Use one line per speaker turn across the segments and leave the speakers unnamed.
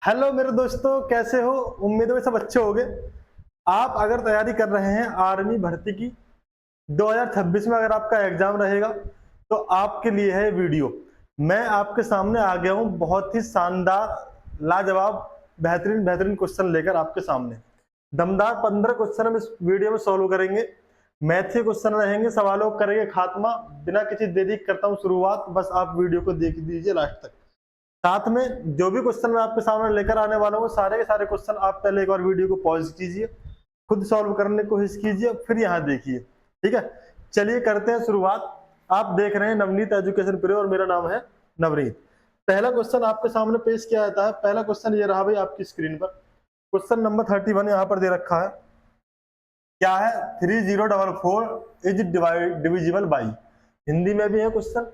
Hello मेरे दोस्तों, कैसे हो? उम्मीद है सब अच्छे होंगे। आप अगर तैयारी कर रहे हैं आर्मी भर्ती की 2026 में, अगर आपका एग्जाम रहेगा तो आपके लिए है वीडियो। मैं आपके सामने आ गया हूं बहुत ही शानदार, लाजवाब, बेहतरीन बेहतरीन क्वेश्चन लेकर आपके सामने। दमदार 15 क्वेश्चन हम इस वीडियो में सॉल्व करेंगे। मैथ के क्वेश्चन रहेंगे, सवालों का करेंगे खात्मा। बिना किसी देरी करता हूं शुरुआत, बस आप वीडियो को देख दीजिए लास्ट तक। साथ में जो भी क्वेश्चन मैं आपके सामने लेकर आने वाला हूँ, सारे के सारे क्वेश्चन आप पहले एक बार वीडियो को पॉज कीजिए, खुद सॉल्व करने की कोशिश कीजिए, फिर यहाँ देखिए। ठीक है, चलिए करते हैं शुरुआत। आप देख रहे हैं नवनीत एजुकेशन प्रो और मेरा नाम है नवनीत। पहला क्वेश्चन आपके सामने पेश किया जाता है। पहला क्वेश्चन ये रहा भाई आपकी स्क्रीन पर। क्वेश्चन नंबर 31 यहाँ पर दे रखा है। क्या है? 3044 इज डिविजिबल बाई। हिंदी में भी है क्वेश्चन,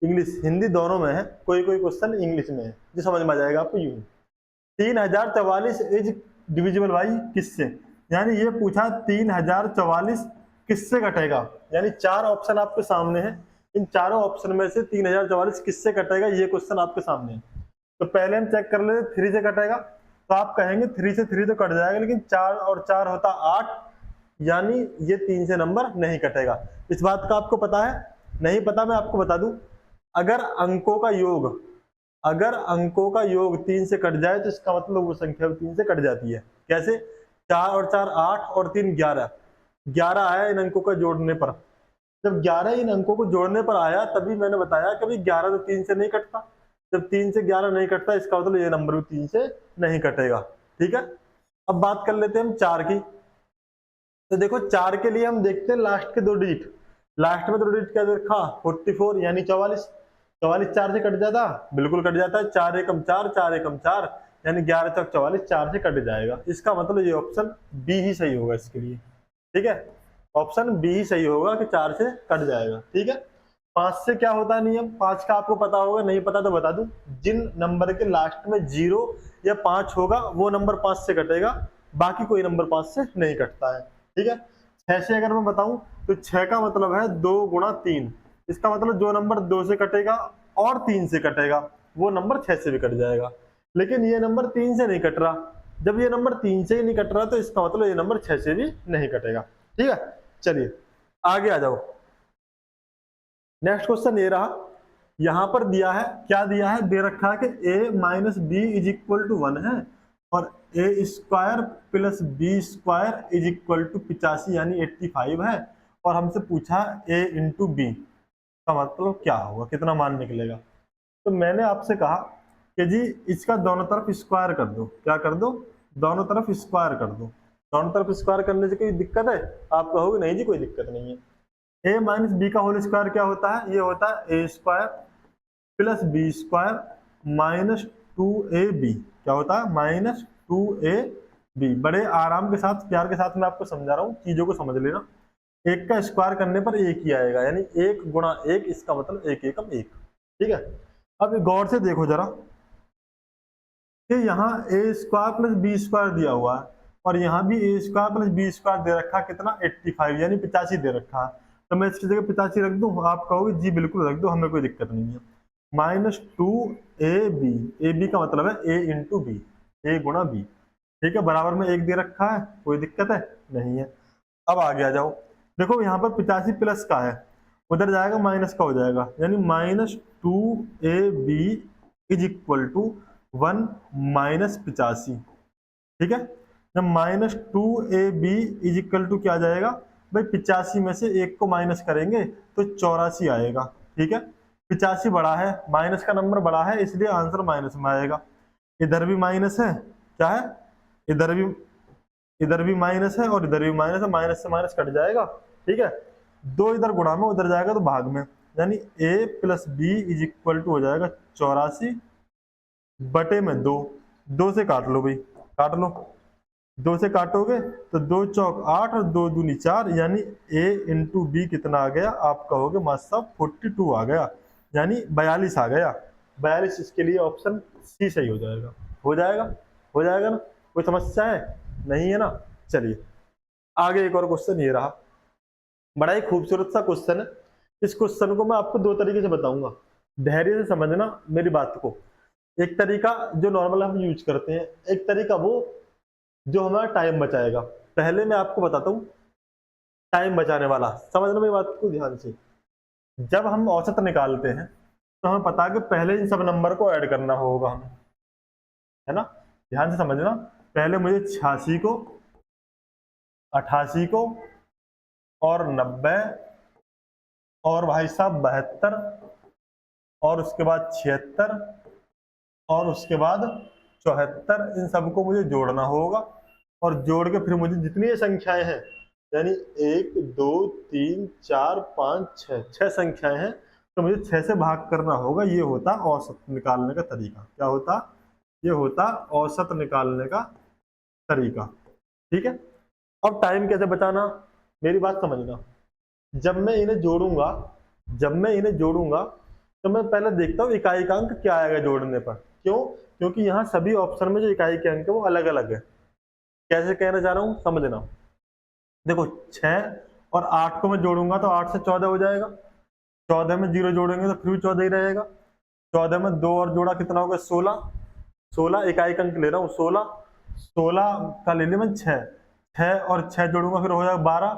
इंग्लिश हिंदी दोनों में है। कोई कोई क्वेश्चन इंग्लिश में है जो समझ में आ जाएगा आपको। यूं 3044 इज डिविजिबल बाई किससे, यानी ये पूछा 3044 किससे कटेगा। यानी चार ऑप्शन आपके सामने है, इन चारों ऑप्शन में से 3044 किससे कटेगा, ये क्वेश्चन आपके सामने है। तो पहले हम चेक कर लेते, 3 से कटेगा तो आप कहेंगे 3 से 3 तो कट जाएगा, लेकिन 4 और 4 होता 8, यानी ये 3 से नंबर नहीं कटेगा। इस बात का आपको पता है? नहीं पता, मैं आपको बता दूं। अगर अंकों का योग अगर अंकों का योग 3 से कट जाए तो इसका मतलब वो संख्या 3 से कट जाती है। कैसे? 4 और 4 8 और 3 11, 11 आया इन अंकों का जोड़ने पर। जब 11 इन अंकों को जोड़ने पर आया तभी मैंने बताया कि 11 तो 3 से नहीं कटता। जब 3 से 11 नहीं कटता, इसका मतलब ये नंबर भी 3 से नहीं कटेगा। ठीक है, अब बात कर लेते हैं हम 4 की। तो देखो 4 के लिए हम देखते हैं लास्ट के दो डिजिट। लास्ट में दो डिजिट क्या देखा? 44 यानी 44। 44 4 से कट जाता? बिल्कुल कट जाता है। 4 एकम 4, 4 एकम 4, यानी 11 चौक 44, 4 से कट जाएगा। इसका मतलब ये ऑप्शन बी ही सही होगा इसके लिए। ठीक है, ऑप्शन बी ही सही होगा कि 4 से कट जाएगा। ठीक है, 5 से क्या होता है नियम? 5 का आपको पता होगा, नहीं पता तो बता दूं। जिन नंबर के लास्ट में 0 या 5 होगा वो नंबर 5 से कटेगा, बाकी कोई नंबर 5 से नहीं कटता है। ठीक है, 6 से अगर मैं बताऊं तो 6 का मतलब है 2 गुणा 3। इसका मतलब जो नंबर 2 से कटेगा और 3 से कटेगा वो नंबर 6 से भी कट जाएगा। लेकिन ये नंबर 3 से नहीं कट रहा। जब ये नंबर 3 से ही नहीं कट रहा तो इसका मतलब ये नंबर 6 से भी नहीं कटेगा। ठीक है, चलिए आगे आ जाओ। नेक्स्ट क्वेश्चन ये रहा। यहां पर दिया है, क्या दिया है? दे रखा है कि a minus B is equal to 1 है और A square plus B square is equal to 85 यानी 85 है। और हमसे पूछा a इंटू बी का मतलब क्या होगा, कितना मान निकलेगा। तो मैंने आपसे कहा कि जी इसका दोनों तरफ स्क्वायर कर दो। क्या कर दो? दोनों तरफ स्क्वायर कर दो। दोनों तरफ स्क्वायर करने से कोई दिक्कत है? आप कहोगे नहीं जी कोई दिक्कत नहीं है। ए माइनस बी का होल स्क्वायर क्या होता है? ये होता है A square plus B square minus 2ab। क्या होता है? Minus 2ab। बड़े आराम के साथ, प्यार के साथ मैं आपको समझा रहा हूँ, चीजों को समझ लेना। एक का स्क्वायर करने पर एक ही आएगा, यानी 1 गुणा 1, इसका मतलब 1 एकम 1। ठीक है, अब गौर से देखो जरा कि यहाँ ए स्क्वायर प्लस बी स्क्वायर दिया हुआ है और यहाँ भी ए स्क्वायर प्लस बी स्क्वायर दे रखा है। कितना? 85 यानी 85 दे रखा है। तो मैं इसकी जगह 85 रख दूं? आप कहोगे जी बिल्कुल रख दो, हमें कोई दिक्कत नहीं है। माइनस 2ab, ए बी का मतलब है ए इंटू बी, ए गुणा बी। ठीक है, बराबर में एक दे रखा है, कोई दिक्कत है नहीं है। अब आगे आ जाओ। देखो यहाँ पर 85 प्लस का है, उधर जाएगा माइनस का हो जाएगा, यानी minus 2ab is equal to 1 minus 85। ठीक है, जब minus 2ab is equal to क्या जाएगा भाई? 85 में से एक को माइनस करेंगे तो 84 आएगा। ठीक है, 85 बड़ा है, माइनस का नंबर बड़ा है, इसलिए आंसर माइनस में आएगा। इधर भी माइनस है, क्या है? इधर भी माइनस है और इधर भी माइनस है, माइनस से माइनस कट जाएगा। ठीक है, 2 इधर गुणा में, उधर जाएगा तो भाग में, यानी a plus B is equal to हो जाएगा 84 बटे में 2। 2 से काट लो भाई, काट लो। 2 से काटोगे तो 2 चौक 8 और 2 दूनी 4, यानी a इंटू बी कितना आ गया? आप कहोगे मास्टर साहब 42 आ गया, यानी 42 आ गया। 42, इसके लिए ऑप्शन सी सही हो जाएगा। हो जाएगा? हो जाएगा ना? कोई समस्या है? नहीं है ना? चलिए आगे एक और क्वेश्चन ये रहा। बड़ा ही खूबसूरत सा क्वेश्चन है। इस क्वेश्चन को मैं आपको दो तरीके से बताऊंगा, धैर्य से समझना मेरी बात को। एक तरीका जो नॉर्मल हम यूज करते हैं, एक तरीका वो जो हमारा टाइम बचाएगा। पहले मैं आपको बताता हूँ टाइम बचाने वाला, समझना मेरी बात को ध्यान से। जब हम औसत निकालते हैं तो हमें पता है कि पहले इन सब नंबर को ऐड करना होगा हमें, है ना। ध्यान से समझना, पहले मुझे 86 को, 88 को और 90 और भाई साहब 72 और उसके बाद 76 और उसके बाद 74, इन सबको मुझे जोड़ना होगा। और जोड़ के फिर मुझे जितनी ये संख्याएं हैं, यानी 1 2 3 4 5 6, 6 संख्याएं हैं, तो मुझे 6 से भाग करना होगा। ये होता औसत निकालने का तरीका। क्या होता? ये होता औसत निकालने का तरीका। ठीक है। अब टाइम कैसे बचाना, मेरी बात समझना। जब मैं इन्हें जोड़ूंगा, जब मैं इन्हें जोड़ूंगा तो मैं पहले देखता हूँ इकाई का अंक क्या आएगा जोड़ने पर। क्यों? क्योंकि यहाँ सभी ऑप्शन में जो इकाई के अंक है वो अलग अलग है। कैसे कहना चाह रहा हूँ समझना। देखो 6 और 8 को मैं जोड़ूंगा तो 8 से 14 हो जाएगा। 14 में 0 जोड़ेंगे तो फिर भी 14 ही रहेगा। 14 में 2 और जोड़ा कितना होगा? 16। 16 इकाई का अंक ले रहा हूँ, 16। 16 का ले लिया मैं 6। 6 और 6 जोड़ूंगा फिर हो जाएगा 12।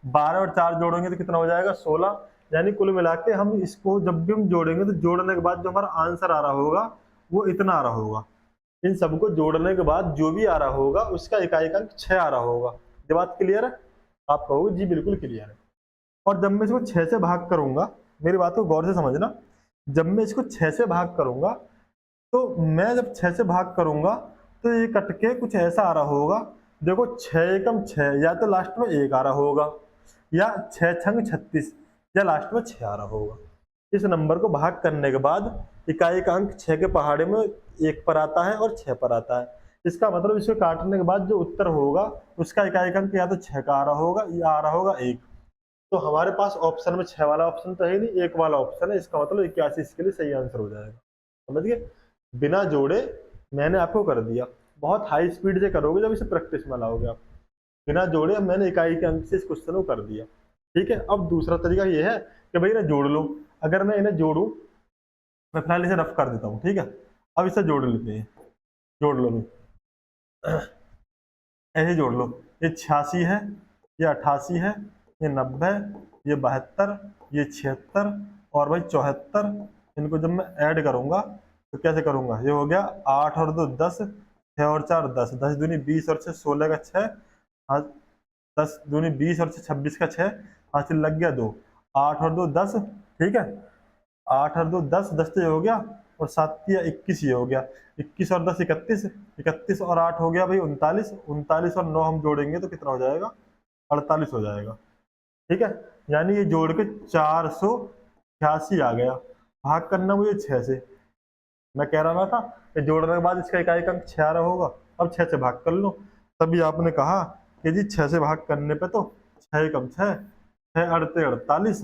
12 और 4 जोड़ेंगे तो कितना हो जाएगा? 16। यानी कुल मिला के हम इसको जब भी हम जोड़ेंगे तो जोड़ने के बाद जो हमारा आंसर आ रहा होगा वो इतना आ रहा होगा। इन सबको जोड़ने के बाद जो भी आ रहा होगा उसका इकाई का अंक 6 आ रहा होगा। ये बात क्लियर है? आप कहोगे जी बिल्कुल क्लियर है। और जब मैं इसको 6 से भाग करूंगा, मेरी बात को गौर से समझना, जब मैं इसको 6 से भाग करूंगा तो मैं जब 6 से भाग करूंगा तो ये कट के कुछ ऐसा आ रहा होगा। देखो 6 एकम 6, या तो लास्ट में 1 आ रहा होगा, या 6 छंग 36, या लास्ट में 6 आ रहा होगा। इस नंबर को भाग करने के बाद इकाई का अंक 6 के पहाड़े में 1 पर आता है और 6 पर आता है। इसका मतलब इसको काटने के बाद जो उत्तर होगा उसका इकाई का अंक या तो 6 का आ रहा होगा या आ रहा होगा 1। तो हमारे पास ऑप्शन में 6 वाला ऑप्शन तो है नहीं, 1 वाला ऑप्शन है। इसका मतलब 81 इसके लिए सही आंसर हो जाएगा। समझ गए? बिना जोड़े मैंने आपको कर दिया। बहुत हाई स्पीड से करोगे जब इसे प्रैक्टिस में लाओगे आप। बिना जोड़े मैंने इकाई के अंक से इस क्वेश्चन को कर दिया। ठीक है। अब दूसरा तरीका ये है कि भाई इन्हें जोड़ लो। अगर मैं इन्हें जोड़ू, मैं फिलहाल इसे रफ कर देता हूँ। ठीक है। अब इसे जोड़ लेते हैं। जोड़ लो भाई, ऐसे जोड़ लो। ये 86 है, ये 88 है, ये 90, ये 72, ये 76 और भाई 74। इनको जब मैं ऐड करूंगा तो कैसे करूंगा? ये हो गया 8 और 2 10, 6 और 4 10, 10 दूनी 20 और 6 16 का 6, हाँ 10 दूनी 20 और 6 26 का 6, हासिल लग गया 2। 8 और 2 10, ठीक है। 8 और 2 10, 10 तो ये हो गया, और 7 या 21 ये हो गया। 21 और 10 31, 31 और 8 हो गया भाई 39, 39 और 9 हम जोड़ेंगे तो कितना हो जाएगा? 48 हो जाएगा। ठीक है। यानी ये जोड़ के 486 आ गया। भाग करना मुझे 6 से। मैं कह रहा था कि जोड़ने के बाद इसका इकाई का अंक 6 आ रहा होगा। अब 6 से भाग कर लो। तभी आपने कहा कि जी 6 से भाग करने पे तो 6 एकम 6, 6 अड़ते 48,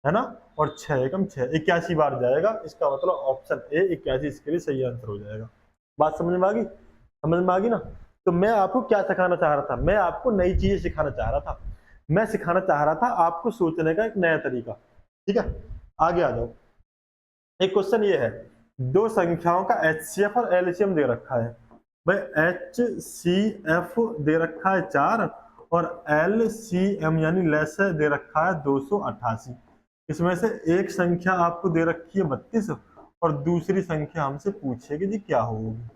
है ना। और 6 एकम 6, 81 बार जाएगा। इसका मतलब ऑप्शन ए 81 इसके लिए सही आंसर हो जाएगा। बात समझ में आ गई? समझ में आ गई ना। तो मैं आपको क्या सिखाना चाह रहा था? मैं आपको नई चीजें सिखाना चाह रहा था। मैं सिखाना चाह रहा था आपको सोचने का एक नया तरीका। ठीक है। आगे आ जाओ। एक क्वेश्चन ये है, दो संख्याओं का HCF और LCM दे रखा है। भाई HCF दे रखा है 4 और LCM यानी लेसे दे रखा है 288। इसमें से एक संख्या आपको दे रखी है 32 और दूसरी संख्या हमसे पूछेगी जी क्या होगी।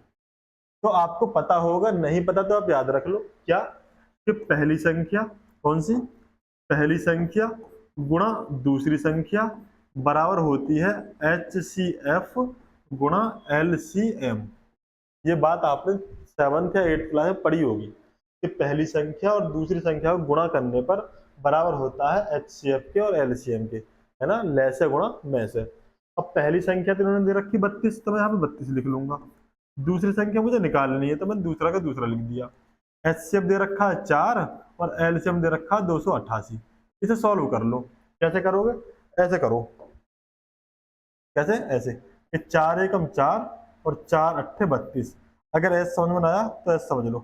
तो आपको पता होगा, नहीं पता तो आप याद रख लो क्या, कि पहली संख्या कौन सी? पहली संख्या गुणा दूसरी संख्या बराबर होती है HCF गुणा LCM। ये बात आपने 7th या 8th क्लास में पढ़ी होगी कि पहली संख्या और दूसरी संख्या को गुणा करने पर बराबर होता है HCF के और LCM के, है ना, ले से गुणा में से। अब पहली संख्या तो इन्होंने दे रखी 32, तो मैं यहाँ पे 32 लिख लूंगा। दूसरी संख्या मुझे निकालनी है तो मैं दूसरा का दूसरा लिख दिया। HCF दे रखा है 4 और LCM दे रखा है 288। इसे सॉल्व कर लो। कैसे करोगे? ऐसे करो। कैसे? ऐसे कि 4 एकम 4 और 4 अट्ठे 32। अगर ऐसे समझ में आया तो ऐसे समझ लो।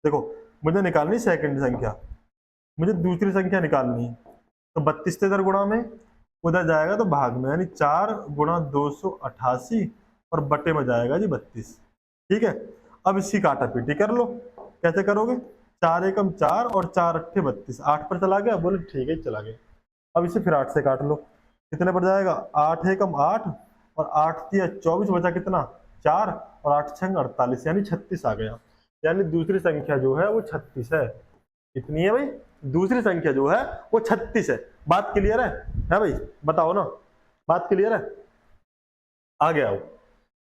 देखो मुझे निकालनी सेकंड संख्या, मुझे दूसरी संख्या निकालनी है, तो 32 से इधर गुणा में, उधर जाएगा तो भाग में, यानी 4 गुणा 288 और बटे में जाएगा जी 32। ठीक है, अब इसकी काटा पीटी कर लो। कैसे करोगे? 4 एकम 4 और 4 अट्ठे 32, 8 पर चला गया, बोले ठीक है चला गया। अब इसे फिर 8 से काट लो, कितने पर जाएगा? 8 एकम 8 और 8 तिया 24, बचा कितना? 4 और 8 छंग 48, यानी 36 आ गया। यानी दूसरी संख्या जो है वो 36 है। कितनी है भाई? दूसरी संख्या जो है वो 36 है। बात क्लियर है भाई? बताओ ना, बात क्लियर है? आ गया वो।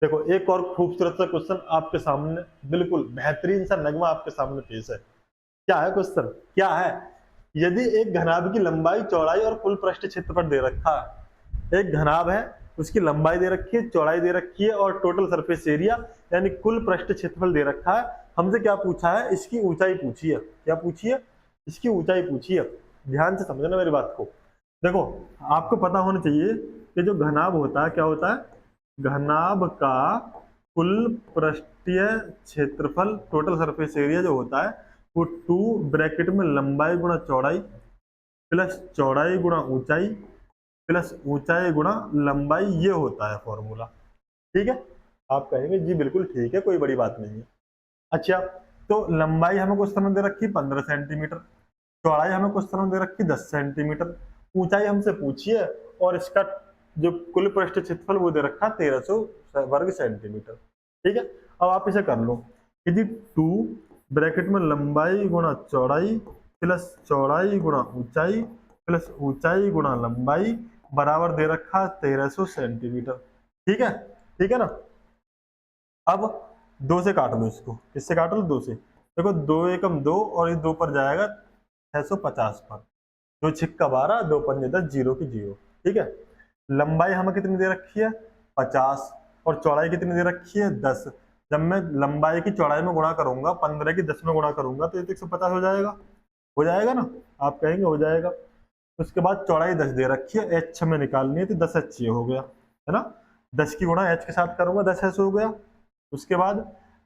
देखो एक और खूबसूरत सा क्वेश्चन आपके सामने, बिल्कुल बेहतरीन सा नगमा आपके सामने पेश है। क्या है क्वेश्चन? क्या है? यदि एक घनाभ की लंबाई, चौड़ाई और कुल पृष्ठ क्षेत्रफल दे रखा है, एक घनाभ है, उसकी लंबाई दे रखी है, चौड़ाई दे रखी है और टोटल सरफेस एरिया यानी कुल पृष्ठ क्षेत्रफल दे रखा है। हमसे क्या पूछा है? इसकी ऊंचाई पूछी है। क्या पूछी है? इसकी ऊंचाई पूछी है। ध्यान से समझना मेरी बात को। देखो आपको पता होना चाहिए कि जो घनाभ होता है, क्या होता है? घनाभ का कुल पृष्ठीय क्षेत्रफल, टोटल सरफेस एरिया जो होता है वो 2 ब्रैकेट में लंबाई गुणा चौड़ाई प्लस चौड़ाई गुणा ऊंचाई प्लस ऊंचाई गुणा लंबाई, ये होता है फॉर्मूला। ठीक है, आप कहेंगे जी बिल्कुल ठीक है, कोई बड़ी बात नहीं है। अच्छा, तो लंबाई हमें कुछ तरह दे रखी 15 सेंटीमीटर, चौड़ाई हमें कुछ तरह दे रखी 10 सेंटीमीटर, ऊंचाई हमसे पूछी है और इसका जो कुल पृष्ठ क्षेत्रफल वो दे रखा 1300 वर्ग सेंटीमीटर। ठीक है, अब आप इसे कर लो। यदि 2 ब्रैकेट में लंबाई गुणा चौड़ाई प्लस चौड़ाई गुणा ऊंचाई प्लस ऊंचाई गुणा लंबाई बराबर दे रखा 1300 सेंटीमीटर। ठीक है, ठीक है ना? अब 2 से काट लो इसको। किससे काट लो? 2 से। देखो 2 एकम 2 और ये 2 पर जाएगा 650 पर, 2 छिक्का 12, 2 पंजे 10, 0 की 0। ठीक है, लंबाई हमें कितनी दे रखी है? 50 और चौड़ाई कितनी दे रखी है? 10। जब मैं लंबाई की चौड़ाई में गुणा करूंगा, 15 की 10 में गुणा करूंगा तो ये तो 150 हो जाएगा। हो जाएगा ना? आप कहेंगे हो जाएगा। उसके बाद चौड़ाई 10 दे रखी है, एच हमें निकालनी है तो 10 एच ये हो गया, है ना? 10 की गुणा एच के साथ करूंगा, 10 एच हो गया। उसके बाद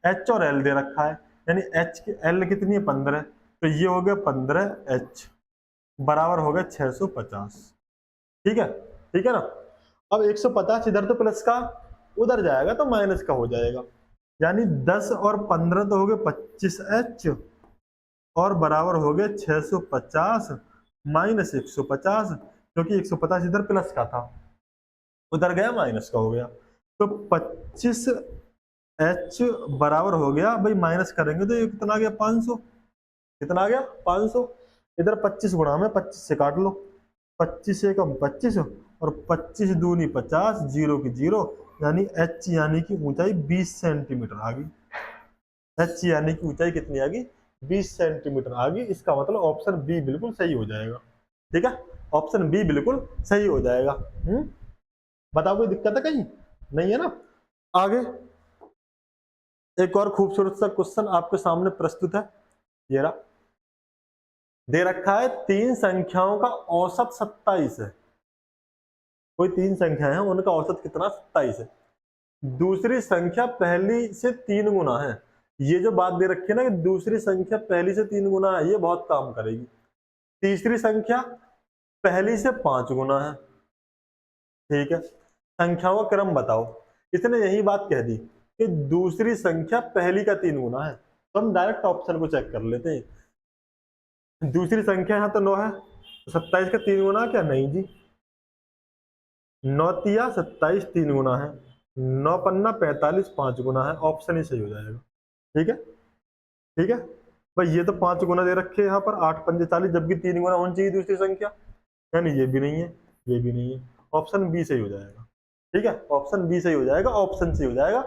एच और एल दे रखा है, यानी एच की एल कितनी है? 15, तो ये हो गया 15 एच बराबर हो गया 650। ठीक है, ठीक है ना? अब 150 इधर तो प्लस का, उधर जाएगा तो माइनस का हो जाएगा, यानी 10 और 15 तो हो गए 25 एच और बराबर हो गए 650 माइनस 150, क्योंकि 150 इधर प्लस का था, उधर गया माइनस का हो गया। तो 25 एच बराबर हो गया भाई, माइनस करेंगे तो ये कितना आ गया? 500। कितना आ गया? 500। इधर 25 गुणा में 25 से काट लो, 25 से कम 25 और 25 दूनी 50, 0 की 0, यानी एच यानी कि ऊंचाई 20 सेंटीमीटर आ गई। एच यानी कि ऊंचाई कितनी आ गई? 20 सेंटीमीटर आ गई। इसका मतलब ऑप्शन बी बिल्कुल सही हो जाएगा। ठीक है, ऑप्शन बी बिल्कुल सही हो जाएगा। बताओ कोई दिक्कत है कहीं? नहीं है ना? आगे एक और खूबसूरत सा क्वेश्चन आपके सामने प्रस्तुत है। ये रहा, दे रखा है 3 संख्याओं का औसत 27 है। कोई 3 संख्या है, उनका औसत कितना? 27 है। दूसरी संख्या पहली से 3 गुना है। ये जो बात दे रखी है ना कि दूसरी संख्या पहली से 3 गुना है, ये बहुत काम करेगी। तीसरी संख्या पहली से 5 गुना है। ठीक है, संख्याओं का क्रम बताओ। इसने यही बात कह दी कि दूसरी संख्या पहली का 3 गुना है, तो हम डायरेक्ट ऑप्शन को चेक कर लेते हैं। दूसरी संख्या यहाँ तो 9 है, तो 27 का 3 गुना क्या? नहीं जी, 9 तिया 27 3 गुना है, 9 पन्ना 45 5 गुना है। ऑप्शन ही सही हो जाएगा। ठीक है, ठीक है भाई, ये तो 5 गुना दे रखे हैं यहाँ पर, 8 पंजे 40, जबकि 3 गुना होनी चाहिए दूसरी संख्या, यानी ये भी नहीं है, ये भी नहीं है। ऑप्शन बी सही हो जाएगा। ठीक है, ऑप्शन बी सही हो जाएगा, ऑप्शन सी हो जाएगा।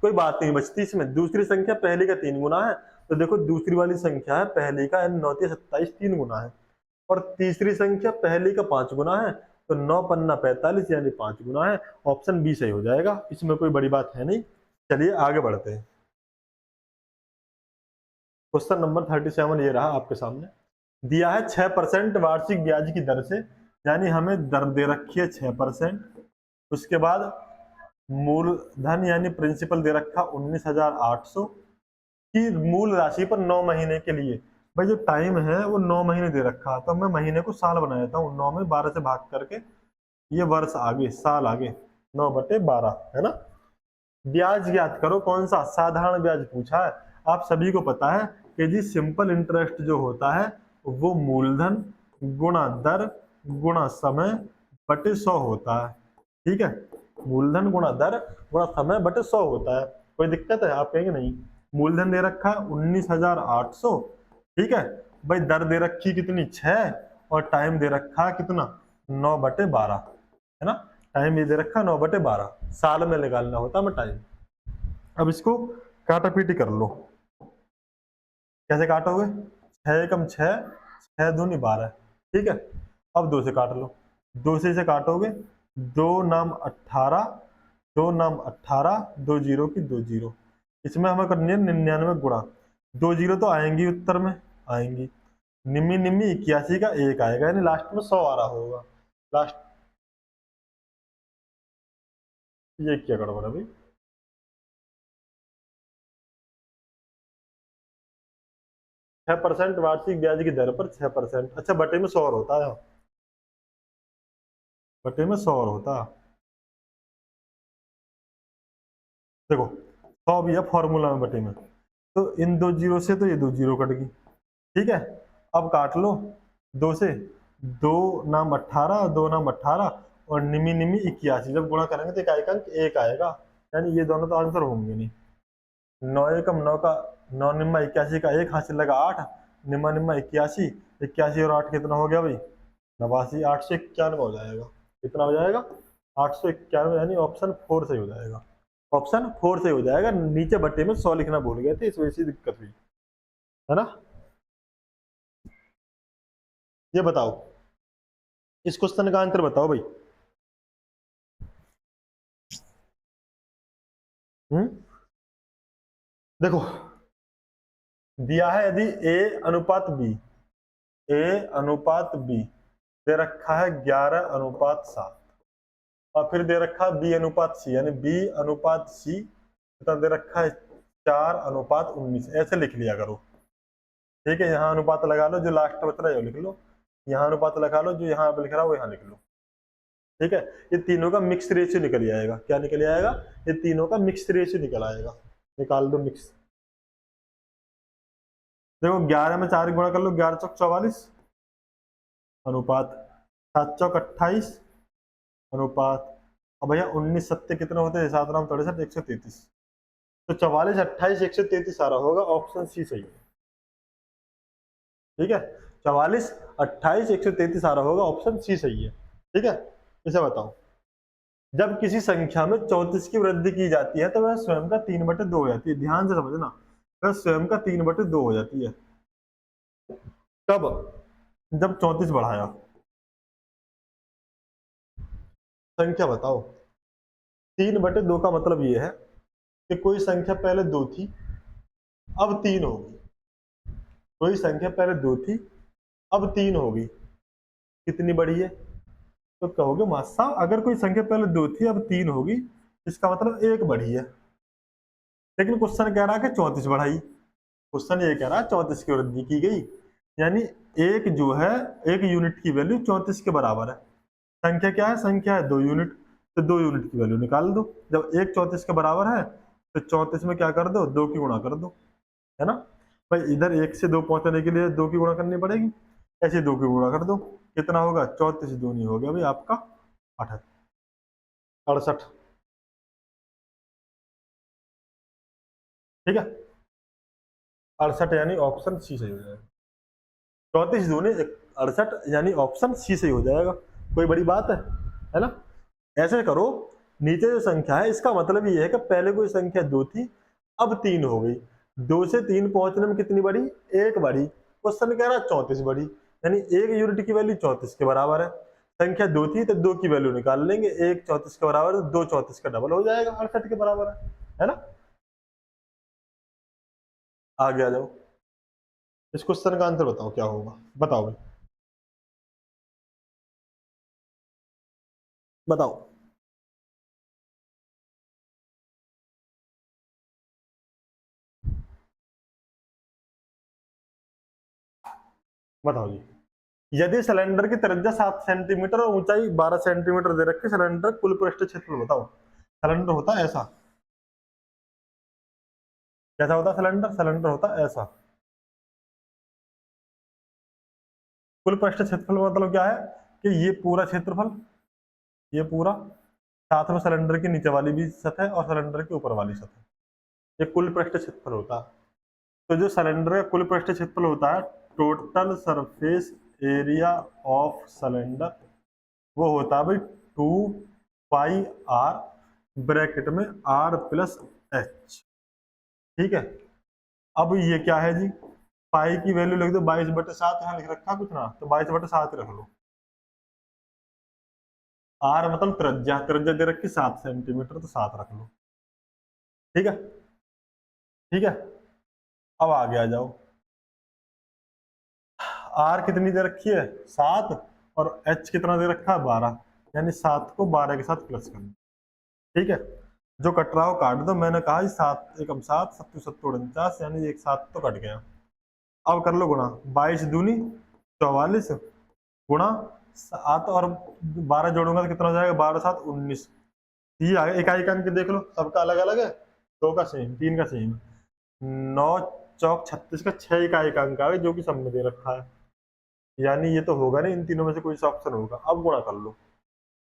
कोई बात नहीं बचती इसमें। दूसरी संख्या पहली का 3 गुना है, तो देखो दूसरी वाली संख्या है पहली का, 9 तिया 27 3 गुना है, और तीसरी संख्या पहली का 5 गुना है, तो 9 पन्ना 45 यानी 5 गुना है। ऑप्शन बी सही हो जाएगा, इसमें कोई बड़ी बात है नहीं। चलिए आगे बढ़ते हैं। क्वेश्चन नंबर 37 ये रहा आपके सामने। दिया है 6% वार्षिक ब्याज की दर से, यानी हमें दर दे रखी है 6%। उसके बाद मूलधन यानी प्रिंसिपल दे रखा 19,800 की मूल राशि पर 9 महीने के लिए। भाई जो टाइम है वो 9 महीने दे रखा, तो मैं महीने को साल बना देता हूँ। 9 में 12 से भाग करके ये वर्ष आगे, साल आगे, 9/12 है ना? ब्याज ज्ञात करो। कौन सा? साधारण ब्याज पूछा है। आप सभी को पता है कि जी सिंपल इंटरेस्ट जो होता है वो मूलधन गुणा दर गुणा समय बटे 100 होता है। ठीक है, मूलधन गुणा दर गुणा समय बटे 100 होता है। कोई दिक्कत है? आप कहेंगे नहीं। मूलधन दे रखा है 19,800। ठीक है भाई, दर दे रखी कितनी? 6, और टाइम दे रखा है कितना? 9/12, है ना। टाइम ये दे रखा 9/12, साल में निकालना होता है टाइम। अब इसको काटा पीटी कर लो। कैसे काटोगे? 6 एकम 6, 6 दूनी 12। ठीक है, अब 2 से काट लो। 2 से इसे काटोगे, 2 नाम 18, 2 नाम 18, 2 जीरो की 2 जीरो। इसमें हमें करनी है 99 गुणा। 2 जीरो तो आएंगी उत्तर में, आएंगी। निम्मी निम्मी 81 का 1 आएगा, यानी लास्ट में 100 आ रहा होगा। लास्ट ये क्या गड़बड़ है भाई? 6% वार्षिक ब्याज की दर पर 6%। अच्छा, बटे में 100 और होता है, बटे में 100 और होता है। देखो 100 भी है फॉर्मूला में बटे में, तो इन 2 जीरो से तो ये 2 जीरो कट गई। ठीक है, अब काट लो 2 से। 2 नाम 18, 2 नाम 18, और निमी निमी 81। जब गुणा करेंगे तो इकाई का अंक 1 आएगा, यानी ये दोनों तो आंसर होंगे नहीं। 9 एकम 9 का 9 निम्मा 81 का 1 हासिल लगा 8, निम्मा निम्मा 81, 81 और 8 कितना हो गया भाई? 89। 891 हो जाएगा। कितना हो जाएगा? 891, यानी ऑप्शन 4 सही हो जाएगा। ऑप्शन 4 सही हो जाएगा। नीचे बट्टे में 100 लिखना भूल गए थे, इस वजह से दिक्कत हुई, है ना। ये बताओ, इस क्वेश्चन का आंसर बताओ भाई। देखो दिया है, यदि ए अनुपात बी, ए अनुपात बी दे रखा है 11:7, और फिर दे रखा है बी अनुपात सी, यानी बी अनुपात सी कितना दे रखा है? 4:19। ऐसे लिख लिया करो। ठीक है, यहाँ अनुपात लगा लो, जो लास्ट में बच रहा है वो लिख लो। यहाँ अनुपात लगा लो, जो यहाँ पे लिख रहा है वो यहाँ लिख लो। ठीक है, ये तीनों का मिक्स रेशियो निकल आएगा। क्या निकल आएगा? ये तीनों का मिक्स रेशियो निकल आएगा। निकाल दो मिक्स। देखो 11 में 4 गुणा कर लो, 11 चौक 44 अनुपात 7 चौक 28 अनुपात। अब भैया 19 सत्ते कितने होते हैं? 7 राम 63, 133। तो 44 28 133 आ रहा होगा, ऑप्शन सी सही है। ठीक है, 44 28 133 आ रहा होगा, ऑप्शन सी सही है। ठीक है, इसे बताओ, जब किसी संख्या में 34 की वृद्धि की जाती है तो वह स्वयं का 3/2 हो जाती है। ध्यान से समझना, वह स्वयं का 3/2 हो जाती है। कब? जब 34 बढ़ाया। संख्या बताओ। 3/2 का मतलब ये है कि कोई संख्या पहले 2 थी, अब 3 होगी। कोई संख्या पहले 2 थी, अब 3 होगी। कितनी बढ़ी है? तो कहोगे मास्टर साहब, अगर कोई संख्या पहले 2 थी अब 3 होगी, इसका मतलब 1 बढ़ी है। लेकिन क्वेश्चन कह रहा है कि 34 बढ़ाई। क्वेश्चन ये कह रहा है 34 की वृद्धि की गई, यानी एक जो है, एक यूनिट की वैल्यू 34 के बराबर है। संख्या क्या है? संख्या है 2 यूनिट, तो 2 यूनिट की वैल्यू निकाल दो। जब एक 34 के बराबर है तो 34 में क्या कर दो? 2 की गुणा कर दो, है ना भाई। इधर 1 से 2 पहुंचने के लिए 2 की गुणा करनी पड़ेगी, ऐसे 2 की गुणा कर दो। कितना होगा? 34 दूनी हो गया भाई आपका 68। ठीक है, 68 यानी ऑप्शन सी सही हो जाएगा। 34 दूनी 68, यानी ऑप्शन सी सही हो जाएगा। कोई बड़ी बात है ना। ऐसे करो, नीचे जो संख्या है इसका मतलब ये है कि पहले कोई संख्या 2 थी, अब 3 हो गई। 2 से 3 पहुंचने में कितनी बढ़ी? 1 बढ़ी। क्वेश्चन कह रहा है 34 बढ़ी, यानी 1 यूनिट की वैल्यू 34 के बराबर है। संख्या 2 थी तो 2 की वैल्यू निकाल लेंगे, 1 34 के बराबर है, 2 34 का डबल हो जाएगा, 68 के बराबर है ना। आगे आ जाओ, इस क्वेश्चन का आंसर बताओ क्या होगा। बताओ भाई, बताओ। बताओ जी, यदि सिलेंडर की त्रिज्या 7 सेंटीमीटर और ऊंचाई 12 सेंटीमीटर दे रखी, सिलेंडर कुल पृष्ठ क्षेत्रफल बताओ। सिलेंडर होता है ऐसा, कैसा होता है सिलेंडर? सिलेंडर होता है ऐसा। कुल पृष्ठ क्षेत्रफल मतलब क्या है कि ये पूरा क्षेत्रफल, ये पूरा, साथ में सिलेंडर की नीचे वाली भी सतह और सिलेंडर के ऊपर वाली सतह, ये कुल पृष्ठ क्षेत्रफल होता है। तो जो सिलेंडर का कुल पृष्ठ क्षेत्रफल होता है, total surface area of cylinder, वो होता है भाई 2 पाई आर, ब्रैकेट में आर प्लस एच। ठीक है, अब ये क्या है जी, पाई की वैल्यू लिख दो 22/7, यहाँ लिख रखा कुछ ना, तो 22/7 रख लो। आर मतलब त्रिज्या, त्रिज्या दे रखी 7 सेंटीमीटर, तो 7 रख लो। ठीक है, ठीक है, अब आगे आ जाओ। आर कितनी दे रखी है? 7, और एच कितना दे रखा है? 12, यानी 7 को 12 के साथ प्लस करना। ठीक है, जो कट रहा हो काट दो, मैंने कहा 7 एकम 7, 7 7 49, यानी एक 7 तो कट गया। अब कर लो गुणा, 22 दूनी 44 गुणा 7 और 12 जोड़ूंगा तो कितना हो जाएगा? 12 7 19। ये आ गया इकाई अंक, देख लो सबका अलग अलग है, 2 का सेम, 3 का सेम, 9 चौक 36 का 6 इकाई अंक आ गया, जो कि सब में दे रखा है, यानी ये तो होगा नहीं, इन तीनों में से कोई सा ऑप्शन होगा। अब गुणा कर लो,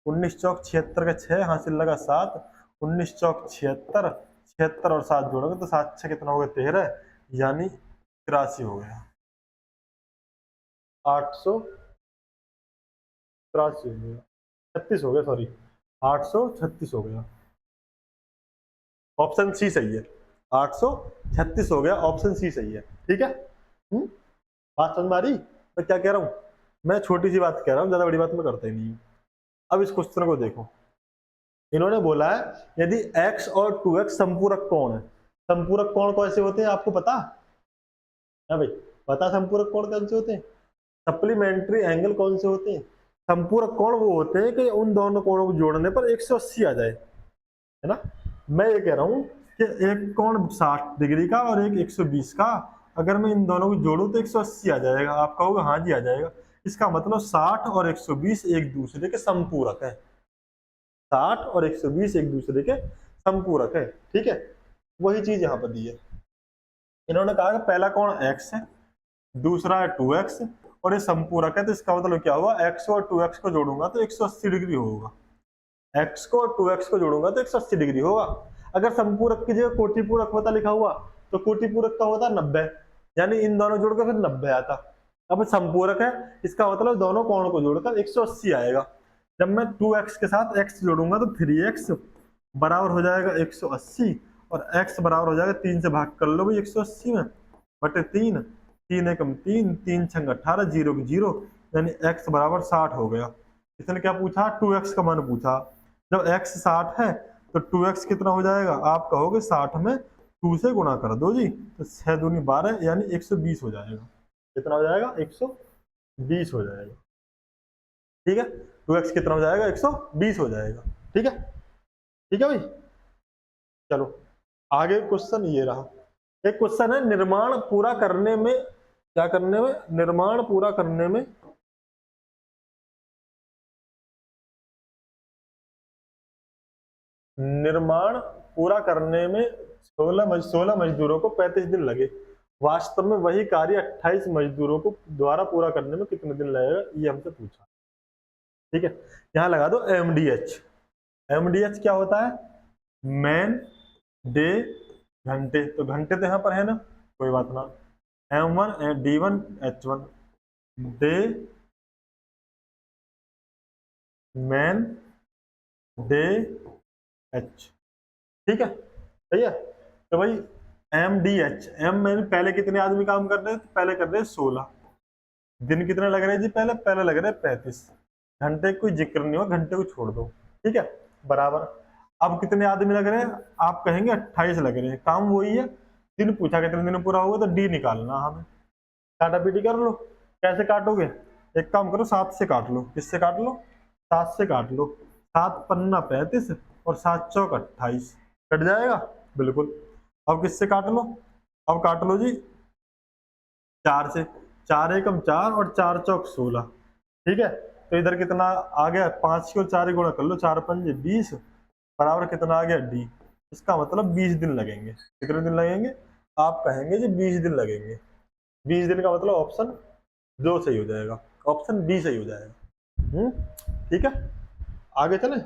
19 चौक 76 का 6, हासिल लगा 7, 19 चौक 76, 76 और 7 जोड़ोगे तो 7 6 कितना हो गया? 13, यानी 83 हो गया, 883 हो गया, 36 हो गया, सॉरी 836 हो गया। ऑप्शन सी सही है, 836 हो गया, ऑप्शन सी सही है। ठीक है, बात समझ में आ रही? मैं क्या कह रहा हूँ? मैं छोटी सी बात कह रहा हूँ, ज्यादा बड़ी बात मैं करता ही नहीं हूँ। अब इस क्वेश्चन को देखो, इन्होंने बोला है यदि x और 2x संपूरक कोण है। संपूरक कोण कैसे होते हैं आपको पता है भाई? पता संपूरक कोण कौन से होते हैं? सप्लीमेंट्री एंगल कौन से होते हैं? संपूरक कोण वो होते हैं कि उन दोनों कोणों को जोड़ने पर 180 आ जाए, है ना। मैं ये कह रहा हूँ कि एक कोण 60 डिग्री का और एक 120 का, अगर मैं इन दोनों को जोड़ूं तो 180 आ जाएगा। आप कहोगे हाँ जी आ जाएगा, इसका मतलब 60 और 120 एक दूसरे के संपूरक है। 60 और 120 एक दूसरे के संपूरक है। ठीक है, वही चीज यहाँ पर दी है। इन्होंने कहा कि पहला कोण x है, दूसरा है 2x, और ये संपूरक है, तो इसका मतलब क्या हुआ? x और 2x को जोड़ूंगा तो 180 डिग्री होगा। x को और 2x को जोड़ूंगा तो 180 डिग्री होगा। अगर संपूरक की जगह कोटिपूरक होता लिखा हुआ तो कोटिपूरक का होता 90, यानी इन दोनों जोड़कर फिर 90 आता। अब संपूरक है, इसका मतलब दोनों कोणों को जोड़कर 180 आएगा। जब मैं 2x के साथ x जोड़ूंगा तो 3x बराबर हो जाएगा 180, और x बराबर हो जाएगा 3 से भाग कर लो भाई 180 में, बटे 3, 3 एकम 3, 3 छंग 18, 0 की 0, यानी x बराबर 60 हो गया। इसने क्या पूछा? 2x का मान पूछा। जब x 60 है तो 2x कितना हो जाएगा? आप कहोगे 60 में 2 से गुणा कर दो जी, तो 6 दूनी 12, यानी 120 हो जाएगा। कितना हो जाएगा? 120 हो जाएगा। ठीक है, 2x कितना हो जाएगा? 120 हो जाएगा। ठीक है, ठीक है भाई, चलो आगे क्वेश्चन ये रहा। एक क्वेश्चन है, निर्माण पूरा करने में, क्या करने में? निर्माण पूरा करने में निर्माण पूरा करने में 16 मजदूरों को 35 दिन लगे। वास्तव में वही कार्य 28 मजदूरों को द्वारा पूरा करने में कितने दिन लगेगा, ये हमसे पूछा। ठीक है, यहां लगा दो MDH। MDH क्या होता है? मैन डे घंटे, तो घंटे तो यहाँ पर है ना, कोई बात ना। M1 D1 H1 day man day H। ठीक है, सही है। तो भाई MDH, M में पहले कितने आदमी काम कर रहे हैं? तो पहले कर रहे हैं 16। दिन कितने लग रहे हैं जी? पहले लग रहे हैं 35। घंटे कोई जिक्र नहीं हो, घंटे को छोड़ दो। ठीक है, बराबर। अब कितने आदमी लग रहे हैं? आप कहेंगे 28 लग रहे हैं, काम वही है। दिन पूछा कितने दिन पूरा होगा, तो डी निकालना हमें। काटा पीटी कर लो। कैसे काटोगे? एक काम करो, 7 से काट लो। किससे काट लो? 7 से काट लो। 7 पन्ना 35 और 7 चौक 28, कट जाएगा बिल्कुल। अब किससे काट लो? अब काट लो जी 4 से, 4 एकम 4 और 4 चौक 16। ठीक है, तो इधर कितना आ गया? 5 को 4 गुणा कर लो, 4 पंजे 20, बराबर कितना आ गया? डी। इसका मतलब 20 दिन लगेंगे। कितने दिन लगेंगे? आप कहेंगे जी 20 दिन लगेंगे। 20 दिन का मतलब ऑप्शन 2 सही हो जाएगा, ऑप्शन बी सही हो जाएगा। ठीक है, आगे चले।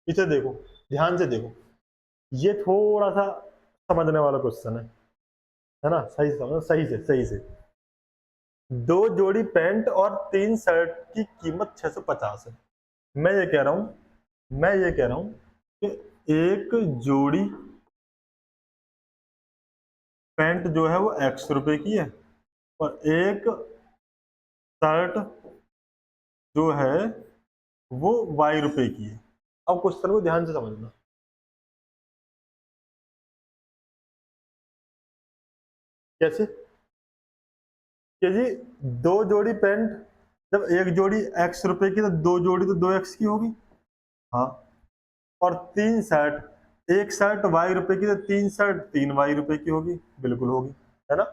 इसे देखो, ध्यान से देखो, ये थोड़ा सा समझने वाला क्वेश्चन है ना? सही से समझो, सही से, सही से। 2 जोड़ी पैंट और 3 शर्ट की कीमत 650 है। मैं ये कह रहा हूं, मैं ये कह रहा हूं कि एक जोड़ी पैंट जो है वो X रुपए की है और एक शर्ट जो है वो Y रुपए की है। अब क्वेश्चन को ध्यान से समझना। कैसे? कि जी 2 जोड़ी पैंट, जब एक जोड़ी X रुपए की तो 2 जोड़ी तो 2X की होगी। हाँ, और 3 शर्ट, एक शर्ट Y रुपए की तो 3 शर्ट 3Y रुपए की होगी, बिल्कुल होगी, है ना?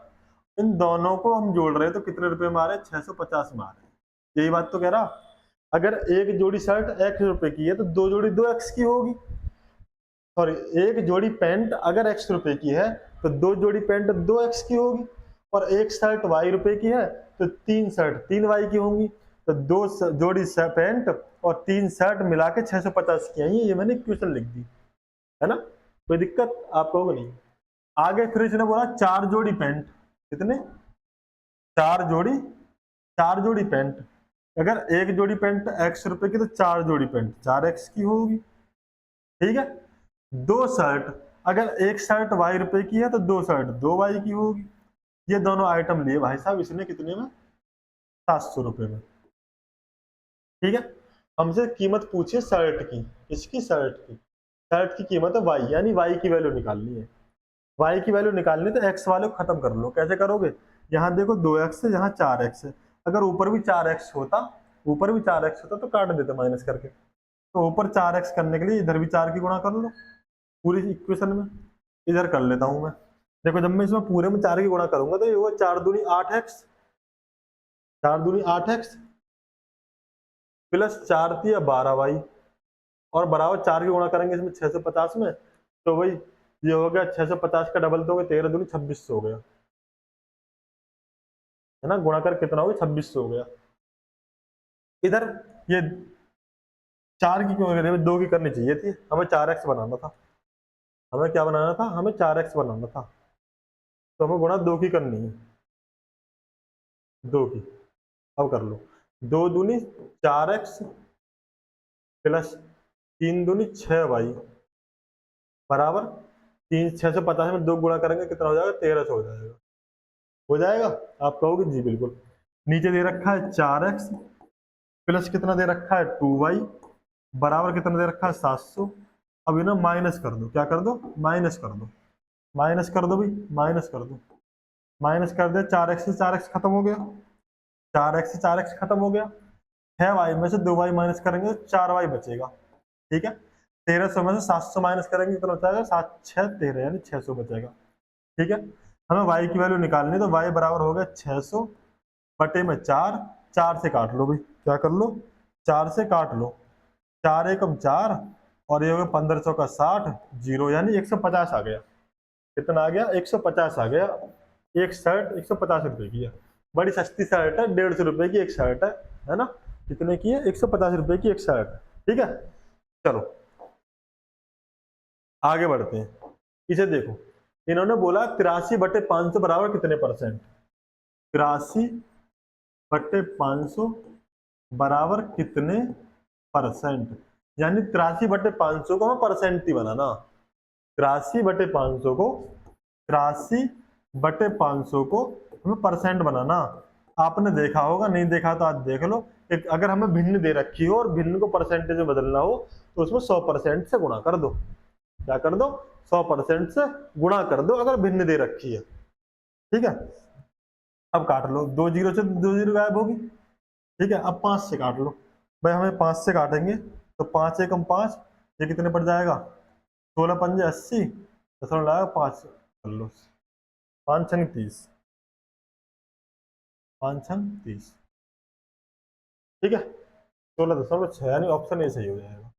इन दोनों को हम जोड़ रहे हैं तो कितने रुपए में आ रहे हैं? 650 में आ रहे हैं। यही बात तो कह रहा। अगर एक जोड़ी शर्ट X रुपए की है तो 2 जोड़ी 2X की होगी। सॉरी, एक जोड़ी पैंट अगर X रुपए की है तो 2 जोड़ी पैंट 2X की होगी, और एक शर्ट Y रुपए की है तो 3 शर्ट 3Y की होंगी। तो 2 जोड़ी पैंट और 3 शर्ट मिला के 650 की आई है। ये मैंने क्वेश्चन लिख दी, है ना? कोई दिक्कत आप कहोगे नहीं। आगे फिर इसने बोला 4 जोड़ी पैंट। कितने? 4 जोड़ी, 4 जोड़ी पैंट। अगर एक जोड़ी पैंट X रुपए की तो 4 जोड़ी पैंट 4X की होगी। ठीक है, 2 शर्ट, अगर एक शर्ट Y रुपए की है तो 2 शर्ट 2Y की होगी। ये दोनों आइटम लिए भाई साहब इसने कितने में? 700 रुपए में। ठीक है, हमसे कीमत पूछिए शर्ट की। इसकी शर्ट की, शर्ट की कीमत है Y, यानी Y की वैल्यू निकालनी है। Y की वैल्यू निकालनी है तो X वाले को खत्म कर लो। कैसे करोगे? यहाँ देखो 2X है, यहाँ 4X है। अगर ऊपर भी 4X होता, ऊपर भी 4X होता तो काट देते माइनस करके। तो ऊपर 4X करने के लिए इधर भी 4 की गुणा कर लो पूरी इक्वेशन में। इधर कर लेता हूं मैं। देखो जब मैं इसमें पूरे में 4 की गुणा करूंगा तो ये होगा 4 दूनी 8X, 4 दूनी 8X प्लस 4 तिया 12Y, और बराबर 4 की गुणा करेंगे इसमें 650 में, तो भाई ये हो गया 650 का डबल दोगे 13 दूनी 2600 हो गया, है ना? गुणा कर कितना हो गया? 2600 हो गया। इधर ये 4 की क्यों करें? 2 की करनी चाहिए थी, हमें 4X बनाना था। हमें क्या बनाना था? हमें 4X बनाना था। तो हमें गुणा 2 की करनी है, 2 की। अब कर लो, 2 दूनी 4X प्लस 3 दूनी 6Y बराबर 650 में 2 गुणा करेंगे कितना हो जाएगा? 1300 हो जाएगा। हो जाएगा? आप कहोगे जी बिल्कुल। नीचे दे रखा है 4X प्लस कितना दे रखा है? 2Y बराबर कितना दे रखा है? 700। अब ना माइनस कर दो। क्या कर दो? माइनस कर दो। माइनस कर दो भाई, माइनस कर दो। माइनस कर दे, 4X से 4X खत्म हो गया, 4X से 4X खत्म हो गया। 6Y में से 2Y माइनस करेंगे तो 4Y बचेगा। ठीक है, 1300 में से 700 माइनस करेंगे कितना बचेगा? 7 6 13 यानी 600 बचेगा। ठीक है, हमें Y की वैल्यू निकालनी है तो Y बराबर हो गया 600 बटे में 4। 4 से काट लो भाई, क्या कर लो? 4 से काट लो, 4 एकम 4 और ये हो गया 1500 का 60, जीरो यानी 150 आ गया। कितना आ गया? 150 आ गया। एक शर्ट 150 रुपए की है, बड़ी सस्ती शर्ट है, 150 रुपए की एक शर्ट है ना? कितने की है? 150 रुपए की एक शर्ट। ठीक है, चलो आगे बढ़ते हैं। इसे देखो, इन्होंने बोला 83 बटे 500 बराबर कितने परसेंट? 83 बटे 500 बराबर कितने परसेंट? यानी 83 बटे 500 को हमें परसेंट ही बनाना। 83 बटे 500 को, 83 बटे 500 को हमें परसेंट बनाना। आपने देखा होगा, नहीं देखा तो आज देख लो। एक अगर हमें भिन्न दे रखी हो और भिन्न को परसेंटेज में बदलना हो तो उसमें 100% से गुणा कर दो। क्या कर दो? 100% से गुणा कर दो अगर भिन्न दे रखी है। ठीक है, अब काट लो, 2 जीरो से 2 जीरो गायब होगी। ठीक है, अब 5 से काट लो भाई, हमें 5 से काटेंगे तो 5 एकम 5, ये कितने पड़ जाएगा? 16 पंजे 80, 5 कर लो, 5 छंग 30, 5 छंग 30। ठीक है, 16.6 यानी ऑप्शन ए सही हो जाएगा।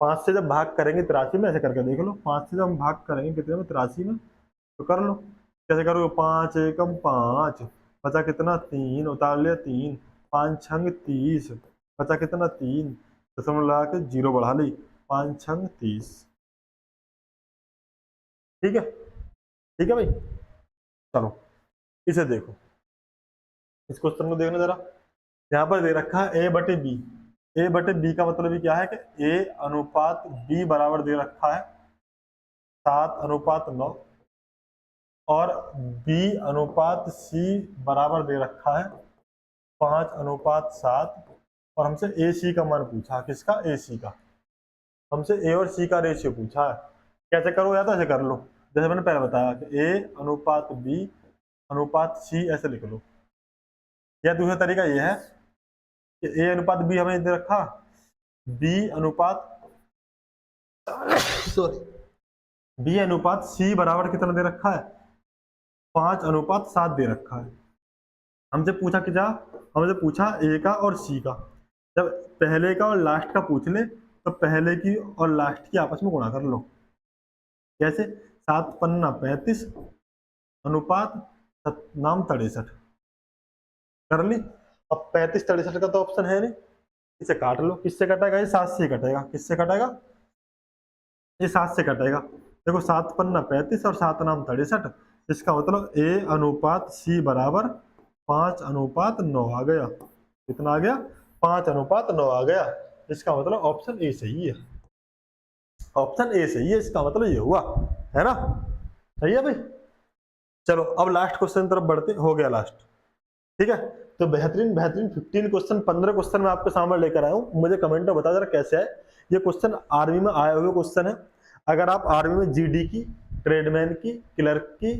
5 से जब भाग करेंगे 83 में, ऐसे करके देख लो, 5 से जब हम भाग करेंगे कितने में, 83 में, तो कर लो कैसे करोगे, 5 एकम 5, बचा कितना 3, उतार लिया 3, 5 छंग 30, बचा कितना 3, दशमलव लगा के 0 बढ़ा ली, 5 छंग 30। ठीक है, ठीक है भाई। चलो इसे देखो, इस क्वेश्चन को देखना जरा। यहाँ पर दे रखा है ए बटे बी। ए बटे बी का मतलब ही क्या है कि ए अनुपात बी बराबर दे रखा है 7:9 और बी अनुपात सी बराबर दे रखा है 5:7 और हमसे ए सी का मान पूछा, किसका, ए सी का। हमसे ए और सी का रेशियो पूछा है। कैसे करो, या तो ऐसे कर लो जैसे मैंने पहले बताया कि ए अनुपात बी अनुपात सी, ऐसे लिख लो। या दूसरा तरीका ये है कि ए अनुपात बी हमें दे रखा, बी अनुपात सॉरी बी अनुपात सी बराबर कितना दे रखा है, 5:7 दे रखा है। हमसे पूछा कि जा, हमसे पूछा ए का और सी का। जब पहले का और लास्ट का पूछ ले तो पहले की और लास्ट की आपस में गुणा कर लो। कैसे, 7 पन्ना 35 अनुपात नाम 63 कर ली। अब 35 63 का तो ऑप्शन है नहीं, इसे काट लो। किससे कटेगा, ये 7 से कटेगा। किससे कटेगा, ये 7 से कटेगा। देखो 7 पन्ना 35 और 7 नाम 63, इसका मतलब ए अनुपात सी बराबर 5:9 आ गया। कितना आ गया, 5:9 आ गया। इसका मतलब ऑप्शन ए सही है, ऑप्शन ए सही है। इसका मतलब ये हुआ, है ना, सही है भाई। चलो अब लास्ट क्वेश्चन तरफ बढ़ते, हो गया लास्ट। ठीक है, तो बेहतरीन बेहतरीन 15 क्वेश्चन, 15 क्वेश्चन मैं आपके सामने लेकर आया हूँ। मुझे कमेंट में बता जरा कैसे है। ये क्वेश्चन आर्मी में आए हुए क्वेश्चन है। अगर आप आर्मी में जीडी की, ट्रेडमैन की, क्लर्क की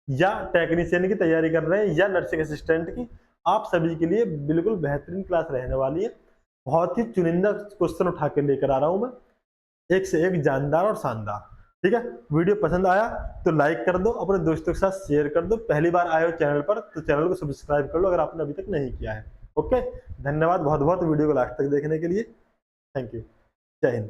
या टेक्नीशियन की तैयारी कर रहे हैं या नर्सिंग असिस्टेंट की, आप सभी के लिए बिल्कुल बेहतरीन क्लास रहने वाली है। बहुत ही चुनिंदा क्वेश्चन उठा के लेकर आ रहा हूँ मैं, एक से एक जानदार और शानदार। ठीक है, वीडियो पसंद आया तो लाइक कर दो, अपने दोस्तों के साथ शेयर कर दो। पहली बार आए हो चैनल पर तो चैनल को सब्सक्राइब कर लो अगर आपने अभी तक नहीं किया है। ओके, धन्यवाद बहुत बहुत वीडियो को लास्ट तक देखने के लिए। थैंक यू, जय हिंद।